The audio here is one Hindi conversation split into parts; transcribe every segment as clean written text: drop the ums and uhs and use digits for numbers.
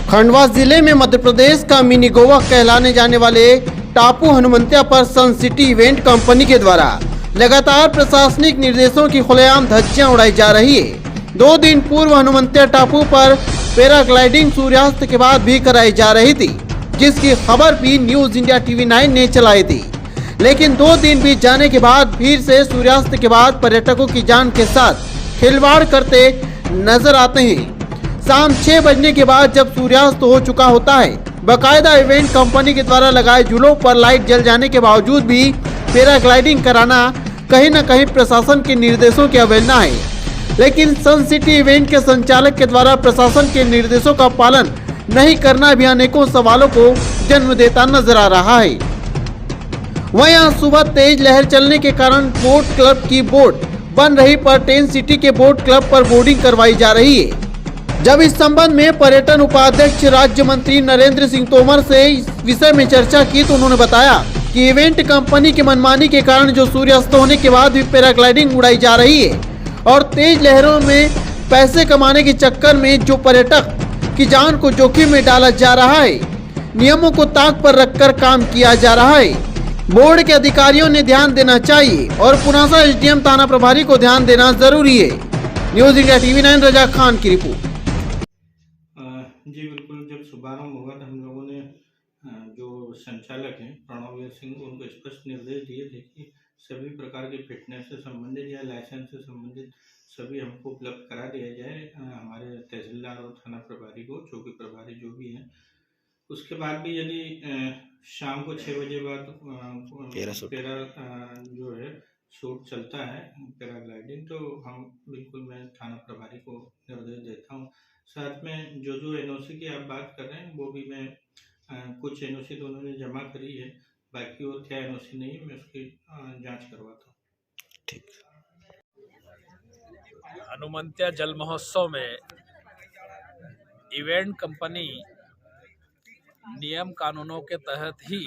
खंडवा जिले में मध्य प्रदेश का मिनी गोवा कहलाने जाने वाले टापू हनुमंतिया पर सन सिटी इवेंट कंपनी के द्वारा लगातार प्रशासनिक निर्देशों की खुलेआम धज्जियां उड़ाई जा रही है। 2 दिन पूर्व हनुमंतिया टापू पर पैराग्लाइडिंग सूर्यास्त के बाद भी कराई जा रही थी, जिसकी खबर भी न्यूज इंडिया टीवी 9 ने चलाई थी। लेकिन 2 दिन बीत जाने के बाद फिर से सूर्यास्त के बाद पर्यटकों की जान के साथ खिलवाड़ करते नजर आते हैं। शाम 6 बजने के बाद जब सूर्यास्त हो चुका होता है, बाकायदा इवेंट कंपनी के द्वारा लगाए झूलों पर लाइट जल जाने के बावजूद भी पैराग्लाइडिंग कराना कहीं न कहीं प्रशासन के निर्देशों की अवहेलना है। लेकिन सन सिटी इवेंट के संचालक के द्वारा प्रशासन के निर्देशों का पालन नहीं करना भी अनेकों सवालों को जन्म देता नजर आ रहा है। वहीं आज सुबह तेज लहर चलने के कारण बोट क्लब की बोट बन रही पर टेन सिटी के बोट क्लब पर बोर्डिंग करवाई जा रही है। जब इस संबंध में पर्यटन उपाध्यक्ष राज्य मंत्री नरेंद्र सिंह तोमर से इस विषय में चर्चा की तो उन्होंने बताया कि इवेंट कंपनी की मनमानी के कारण जो सूर्यास्त होने के बाद भी पैराग्लाइडिंग उड़ाई जा रही है और तेज लहरों में पैसे कमाने के चक्कर में जो पर्यटक की जान को जोखिम में डाला जा रहा है, नियमों को ताक पर रखकर काम किया जा रहा है। बोर्ड के अधिकारियों ने ध्यान देना चाहिए और पुनासा एसडीएम थाना प्रभारी को ध्यान देना जरूरी है। News India TV 9 Raza Khan की रिपोर्ट। जी बिल्कुल, जब शुभारंभ हुआ तो हम लोगों ने जो संचालक हैं प्रणववीर सिंह, उनको स्पष्ट निर्देश दिए थे कि सभी प्रकार की फिटनेस से संबंधित या लाइसेंस से संबंधित सभी हमको उपलब्ध करा दिया जाए हमारे तहसीलदार और थाना प्रभारी को, चौकी प्रभारी जो भी हैं। उसके बाद भी यदि शाम को 6 बजे बाद पैरा जो है शूट चलता है पैराग्लाइडिंग, तो हम बिल्कुल मैं थाना प्रभारी को निर्देश देता हूँ। साथ में जो एनओसी की आप बात कर रहे हैं वो भी मैं कुछ एनओसी तो उन्होंने जमा करी है, बाकी और क्या एनओसी नहीं मैं उसकी जांच करवाता हूँ। ठीक। हनुमंतिया जल महोत्सव में इवेंट कंपनी नियम कानूनों के तहत ही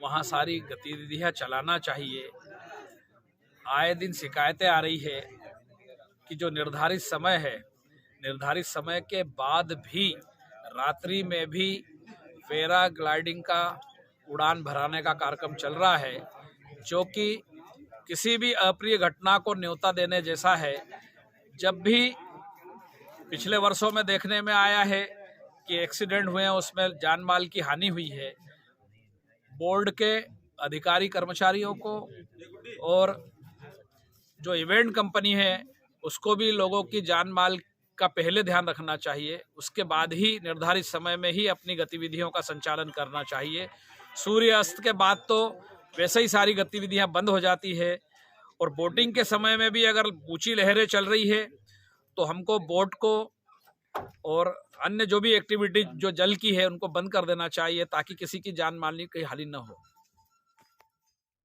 वहाँ सारी गतिविधियाँ चलाना चाहिए। आए दिन शिकायतें आ रही है कि जो निर्धारित समय है, निर्धारित समय के बाद भी रात्रि में भी पैराग्लाइडिंग का उड़ान भराने का कार्यक्रम चल रहा है, जो कि किसी भी अप्रिय घटना को न्योता देने जैसा है। जब भी पिछले वर्षों में देखने में आया है कि एक्सीडेंट हुए हैं, उसमें जान माल की हानि हुई है। बोर्ड के अधिकारी कर्मचारियों को और जो इवेंट कंपनी है उसको भी लोगों की जान माल का पहले ध्यान रखना चाहिए, उसके बाद ही निर्धारित समय में ही अपनी गतिविधियों का संचालन करना चाहिए। सूर्यास्त के बाद तो वैसे ही सारी गतिविधियां बंद हो जाती है और बोटिंग के समय में भी अगर ऊंची लहरें चल रही है तो हमको बोट को और अन्य जो भी एक्टिविटी जो जल की है उनको बंद कर देना चाहिए, ताकि किसी की जान माल की हानि न हो।